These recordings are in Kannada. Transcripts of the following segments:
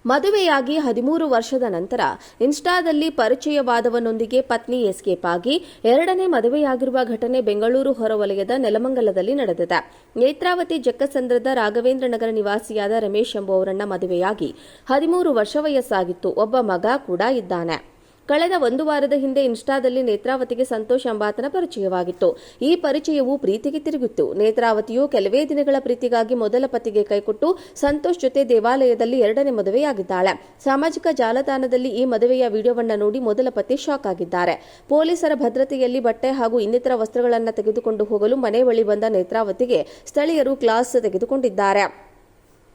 ಮದುವೆಯಾಗಿ 13 ವರ್ಷದ ನಂತರ ಇನ್ಸ್ಟಾದಲ್ಲಿ ಪರಿಚಯವಾದವನೊಂದಿಗೆ ಪತ್ನಿ ಎಸ್ಕೇಪ್ ಆಗಿ ಎರಡನೇ ಮದುವೆಯಾಗಿರುವ ಘಟನೆ ಬೆಂಗಳೂರು ಹೊರವಲಯದ ನೆಲಮಂಗಲದಲ್ಲಿ ನಡೆದಿದೆ. ನೇತ್ರಾವತಿ ಜಕ್ಕಸಂದ್ರದ ರಾಘವೇಂದ್ರ ನಗರ ನಿವಾಸಿಯಾದ ರಮೇಶ್ ಎಂಬುವರನ್ನ ಮದುವೆಯಾಗಿ 13 ವರ್ಷ ವಯಸ್ಸಾಗಿತ್ತು. ಒಬ್ಬ ಮಗ ಕೂಡ ಇದ್ದಾನೆ. ಕಳೆದ ಒಂದು ವಾರದ ಹಿಂದೆ ಇನ್ಸ್ಟಾದಲ್ಲಿ ನೇತ್ರಾವತಿಗೆ ಸಂತೋಷ್ ಎಂಬಾತನ ಪರಿಚಯವಾಗಿತ್ತು. ಈ ಪರಿಚಯವು ಪ್ರೀತಿಗೆ ತಿರುಗಿತ್ತು. ನೇತ್ರಾವತಿಯು ಕೆಲವೇ ದಿನಗಳ ಪ್ರೀತಿಗಾಗಿ ಮೊದಲ ಪತಿಗೆ ಕೈಕೊಟ್ಟು ಸಂತೋಷ್ ಜೊತೆ ದೇವಾಲಯದಲ್ಲಿ ಎರಡನೇ ಮದುವೆಯಾಗಿದ್ದಾಳೆ. ಸಾಮಾಜಿಕ ಜಾಲತಾಣದಲ್ಲಿ ಈ ಮದುವೆಯ ವಿಡಿಯೋವನ್ನ ನೋಡಿ ಮೊದಲ ಪತಿ ಶಾಕ್ ಆಗಿದ್ದಾರೆ. ಪೊಲೀಸರ ಭದ್ರತೆಯಲ್ಲಿ ಬಟ್ಟೆ ಹಾಗೂ ಇನ್ನಿತರ ವಸ್ತ್ರಗಳನ್ನು ತೆಗೆದುಕೊಂಡು ಹೋಗಲು ಮನೆ ಬಳಿ ಬಂದ ನೇತ್ರಾವತಿಗೆ ಸ್ಥಳೀಯರು ಕ್ಲಾಸ್ ತೆಗೆದುಕೊಂಡಿದ್ದಾರೆ.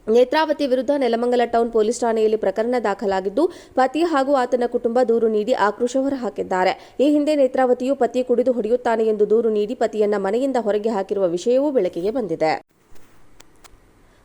ನೇತ್ರಾವತಿ ವಿರುದ್ಧ ನೆಲಮಂಗಲ ಟೌನ್ ಪೊಲೀಸ್ ಠಾಣೆಯಲ್ಲಿ ಪ್ರಕರಣ ದಾಖಲಾಗಿದ್ದು, ಪತಿ ಹಾಗೂ ಆತನ ಕುಟುಂಬ ದೂರು ನೀಡಿ ಆಕ್ರೋಶ ಹೊರಹಾಕಿದ್ದಾರೆ. ಈ ಹಿಂದೆ ನೇತ್ರಾವತಿಯು ಪತಿ ಕುಡಿದು ಹೊಡೆಯುತ್ತಾನೆ ಎಂದು ದೂರು ನೀಡಿ ಪತಿಯನ್ನ ಮನೆಯಿಂದ ಹೊರಗೆ ಹಾಕಿರುವ ವಿಷಯವೂ ಬೆಳಕಿಗೆ ಬಂದಿದೆ.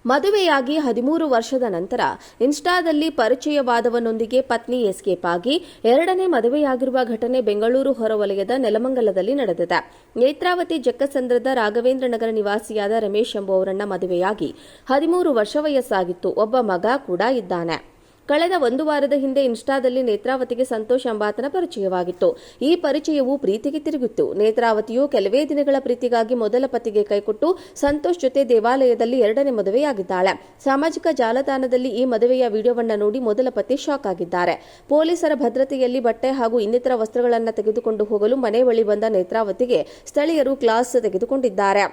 ಮದುವೆಯಾಗಿ 13 ವರ್ಷದ ನಂತರ ಇನ್ಸ್ಟಾದಲ್ಲಿ ಪರಿಚಯವಾದವನೊಂದಿಗೆ ಪತ್ನಿ ಎಸ್ಕೇಪ್ ಆಗಿ ಎರಡನೇ ಮದುವೆಯಾಗಿರುವ ಘಟನೆ ಬೆಂಗಳೂರು ಹೊರವಲಯದ ನೆಲಮಂಗಲದಲ್ಲಿ ನಡೆದಿದೆ. ನೇತ್ರಾವತಿ ಜಕ್ಕಸಂದ್ರದ ರಾಘವೇಂದ್ರ ನಗರ ನಿವಾಸಿಯಾದ ರಮೇಶ್ ಎಂಬುವರನ್ನ ಮದುವೆಯಾಗಿ 13 ವರ್ಷ ವಯಸ್ಸಾಗಿತ್ತು. ಒಬ್ಬ ಮಗ ಕೂಡ ಇದ್ದಾನೆ. ಕಳೆದ ಒಂದು ವಾರದ ಹಿಂದೆ ಇನ್ಸ್ಟಾದಲ್ಲಿ ನೇತ್ರಾವತಿಗೆ ಸಂತೋಷ್ ಎಂಬಾತನ ಪರಿಚಯವಾಗಿತ್ತು. ಈ ಪರಿಚಯವು ಪ್ರೀತಿಗೆ ತಿರುಗಿತ್ತು. ನೇತ್ರಾವತಿಯು ಕೆಲವೇ ದಿನಗಳ ಪ್ರೀತಿಗಾಗಿ ಮೊದಲ ಪತಿಗೆ ಕೈಕೊಟ್ಟು ಸಂತೋಷ್ ಜೊತೆ ದೇವಾಲಯದಲ್ಲಿ ಎರಡನೇ ಮದುವೆಯಾಗಿದ್ದಾಳೆ. ಸಾಮಾಜಿಕ ಜಾಲತಾಣದಲ್ಲಿ ಈ ಮದುವೆಯ ವಿಡಿಯೋವನ್ನ ನೋಡಿ ಮೊದಲ ಪತಿ ಶಾಕ್ ಆಗಿದ್ದಾರೆ. ಪೊಲೀಸರ ಭದ್ರತೆಯಲ್ಲಿ ಬಟ್ಟೆ ಹಾಗೂ ಇನ್ನಿತರ ವಸ್ತ್ರಗಳನ್ನು ತೆಗೆದುಕೊಂಡು ಹೋಗಲು ಮನೆ ಬಳಿ ಬಂದ ನೇತ್ರಾವತಿಗೆ ಸ್ಥಳೀಯರು ಕ್ಲಾಸ್ ತೆಗೆದುಕೊಂಡಿದ್ದಾರೆ.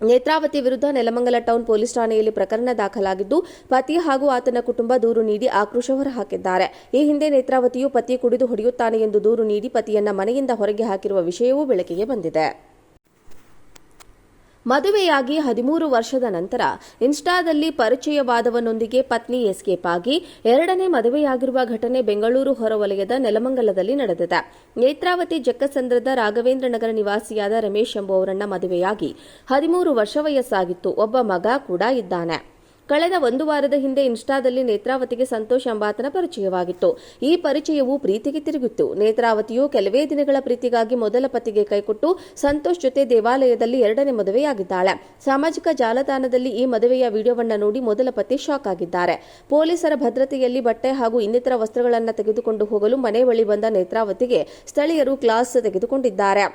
ನೇತ್ರಾವತಿ ವಿರುದ್ಧ ನೆಲಮಂಗಲ ಟೌನ್ ಪೊಲೀಸ್ ಠಾಣೆಯಲ್ಲಿ ಪ್ರಕರಣ ದಾಖಲಾಗಿದ್ದು, ಪತಿ ಹಾಗೂ ಆತನ ಕುಟುಂಬ ದೂರು ನೀಡಿ ಆಕ್ರೋಶ ಹೊರಹಾಕಿದ್ದಾರೆ. ಈ ಹಿಂದೆ ನೇತ್ರಾವತಿಯು ಪತಿ ಕುಡಿದು ಹೊಡೆಯುತ್ತಾನೆ ಎಂದು ದೂರು ನೀಡಿ ಪತಿಯನ್ನ ಮನೆಯಿಂದ ಹೊರಗೆ ಹಾಕಿರುವ ವಿಷಯವೂ ಬೆಳಕಿಗೆ ಬಂದಿದೆ. ಮದುವೆಯಾಗಿ 13 ವರ್ಷದ ನಂತರ ಇನ್ಸ್ಟಾದಲ್ಲಿ ಪರಿಚಯವಾದವನೊಂದಿಗೆ ಪತ್ನಿ ಎಸ್ಕೇಪ್ ಆಗಿ ಎರಡನೇ ಮದುವೆಯಾಗಿರುವ ಘಟನೆ ಬೆಂಗಳೂರು ಹೊರವಲಯದ ನೆಲಮಂಗಲದಲ್ಲಿ ನಡೆದಿದೆ. ನೇತ್ರಾವತಿ ಜಕ್ಕಸಂದ್ರದ ರಾಘವೇಂದ್ರ ನಗರ ನಿವಾಸಿಯಾದ ರಮೇಶ್ ಎಂಬುವರನ್ನ ಮದುವೆಯಾಗಿ 13 ವರ್ಷ ವಯಸ್ಸಾಗಿತ್ತು. ಒಬ್ಬ ಮಗ ಕೂಡ ಇದ್ದಾನೆ. ಕಳೆದ ಒಂದು ವಾರದ ಹಿಂದೆ ಇನ್ಸ್ಟಾದಲ್ಲಿ ನೇತ್ರಾವತಿಗೆ ಸಂತೋಷ್ ಎಂಬಾತನ ಪರಿಚಯವಾಗಿತ್ತು. ಈ ಪರಿಚಯವು ಪ್ರೀತಿಗೆ ತಿರುಗಿತ್ತು. ನೇತ್ರಾವತಿಯು ಕೆಲವೇ ದಿನಗಳ ಪ್ರೀತಿಗಾಗಿ ಮೊದಲ ಪತಿಗೆ ಕೈಕೊಟ್ಟು ಸಂತೋಷ್ ಜೊತೆ ದೇವಾಲಯದಲ್ಲಿ ಎರಡನೇ ಮದುವೆಯಾಗಿದ್ದಾಳೆ. ಸಾಮಾಜಿಕ ಜಾಲತಾಣದಲ್ಲಿ ಈ ಮದುವೆಯ ವಿಡಿಯೋವನ್ನ ನೋಡಿ ಮೊದಲ ಪತಿ ಶಾಕ್ ಆಗಿದ್ದಾರೆ. ಪೊಲೀಸರ ಭದ್ರತೆಯಲ್ಲಿ ಬಟ್ಟೆ ಹಾಗೂ ಇನ್ನಿತರ ವಸ್ತ್ರಗಳನ್ನು ತೆಗೆದುಕೊಂಡು ಹೋಗಲು ಮನೆ ಬಳಿ ಬಂದ ನೇತ್ರಾವತಿಗೆ ಸ್ಥಳೀಯರು ಕ್ಲಾಸ್ ತೆಗೆದುಕೊಂಡಿದ್ದಾರೆ.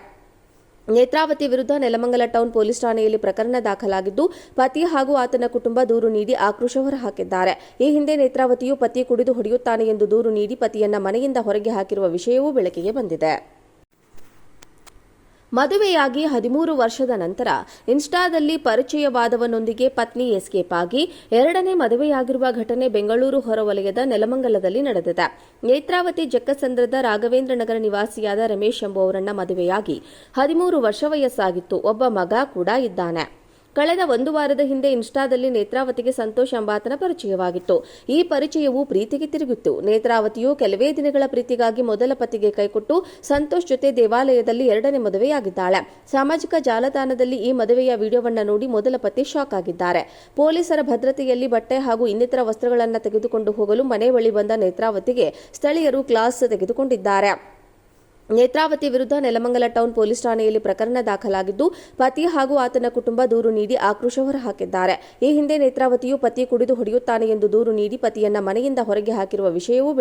ನೇತ್ರಾವತಿ ವಿರುದ್ಧ ನೆಲಮಂಗಲ ಟೌನ್ ಪೊಲೀಸ್ ಠಾಣೆಯಲ್ಲಿ ಪ್ರಕರಣ ದಾಖಲಾಗಿದ್ದು, ಪತಿ ಹಾಗೂ ಆತನ ಕುಟುಂಬ ದೂರು ನೀಡಿ ಆಕ್ರೋಶ ಹೊರಹಾಕಿದ್ದಾರೆ. ಈ ಹಿಂದೆ ನೇತ್ರಾವತಿಯು ಪತಿ ಕುಡಿದು ಹೊಡೆಯುತ್ತಾನೆ ಎಂದು ದೂರು ನೀಡಿ ಪತಿಯನ್ನ ಮನೆಯಿಂದ ಹೊರಗೆ ಹಾಕಿರುವ ವಿಷಯವೂ ಬೆಳಕಿಗೆ ಬಂದಿದೆ. ಮದುವೆಯಾಗಿ 13 ವರ್ಷದ ನಂತರ ಇನ್ಸ್ಟಾದಲ್ಲಿ ಪರಿಚಯವಾದವನೊಂದಿಗೆ ಪತ್ನಿ ಎಸ್ಕೇಪ್ ಆಗಿ ಎರಡನೇ ಮದುವೆಯಾಗಿರುವ ಘಟನೆ ಬೆಂಗಳೂರು ಹೊರವಲಯದ ನೆಲಮಂಗಲದಲ್ಲಿ ನಡೆದಿದೆ. ನೇತ್ರಾವತಿ ಜಕ್ಕಸಂದ್ರದ ರಾಘವೇಂದ್ರ ನಗರ ನಿವಾಸಿಯಾದ ರಮೇಶ್ ಎಂಬುವರನ್ನ ಮದುವೆಯಾಗಿ 13 ವರ್ಷ ವಯಸ್ಸಾಗಿತ್ತು. ಒಬ್ಬ ಮಗ ಕೂಡ ಇದ್ದಾನೆ. ಕಳೆದ ಒಂದು ವಾರದ ಹಿಂದೆ ಇನ್ಸ್ಟಾದಲ್ಲಿ ನೇತ್ರಾವತಿಗೆ ಸಂತೋಷ್ ಎಂಬಾತನ ಪರಿಚಯವಾಗಿತ್ತು. ಈ ಪರಿಚಯವು ಪ್ರೀತಿಗೆ ತಿರುಗಿತ್ತು. ನೇತ್ರಾವತಿಯು ಕೆಲವೇ ದಿನಗಳ ಪ್ರೀತಿಗಾಗಿ ಮೊದಲ ಪತಿಗೆ ಕೈಕೊಟ್ಟು ಸಂತೋಷ್ ಜೊತೆ ದೇವಾಲಯದಲ್ಲಿ ಎರಡನೇ ಮದುವೆಯಾಗಿದ್ದಾಳೆ. ಸಾಮಾಜಿಕ ಜಾಲತಾಣದಲ್ಲಿ ಈ ಮದುವೆಯ ವಿಡಿಯೋವನ್ನ ನೋಡಿ ಮೊದಲ ಪತಿ ಶಾಕ್ ಆಗಿದ್ದಾರೆ. ಪೊಲೀಸರ ಭದ್ರತೆಯಲ್ಲಿ ಬಟ್ಟೆ ಹಾಗೂ ಇನ್ನಿತರ ವಸ್ತ್ರಗಳನ್ನು ತೆಗೆದುಕೊಂಡು ಹೋಗಲು ಮನೆ ಬಳಿ ಬಂದ ನೇತ್ರಾವತಿಗೆ ಸ್ಥಳೀಯರು ಕ್ಲಾಸ್ ತೆಗೆದುಕೊಂಡಿದ್ದಾರೆ. ನೇತ್ರಾವತಿ ವಿರುದ್ಧ ನೆಲಮಂಗಲ ಟೌನ್ ಪೊಲೀಸ್ ಠಾಣೆಯಲ್ಲಿ ಪ್ರಕರಣ ದಾಖಲಾಗಿದ್ದು, ಪತಿ ಹಾಗೂ ಆತನ ಕುಟುಂಬ ದೂರು ನೀಡಿ ಆಕ್ರೋಶ ಹೊರಹಾಕಿದ್ದಾರೆ. ಈ ಹಿಂದೆ ನೇತ್ರಾವತಿಯು ಪತಿ ಕುಡಿದು ಹೊಡೆಯುತ್ತಾನೆ ಎಂದು ದೂರು ನೀಡಿ ಪತಿಯನ್ನ ಮನೆಯಿಂದ ಹೊರಗೆ ಹಾಕಿರುವ ವಿಷಯವೂ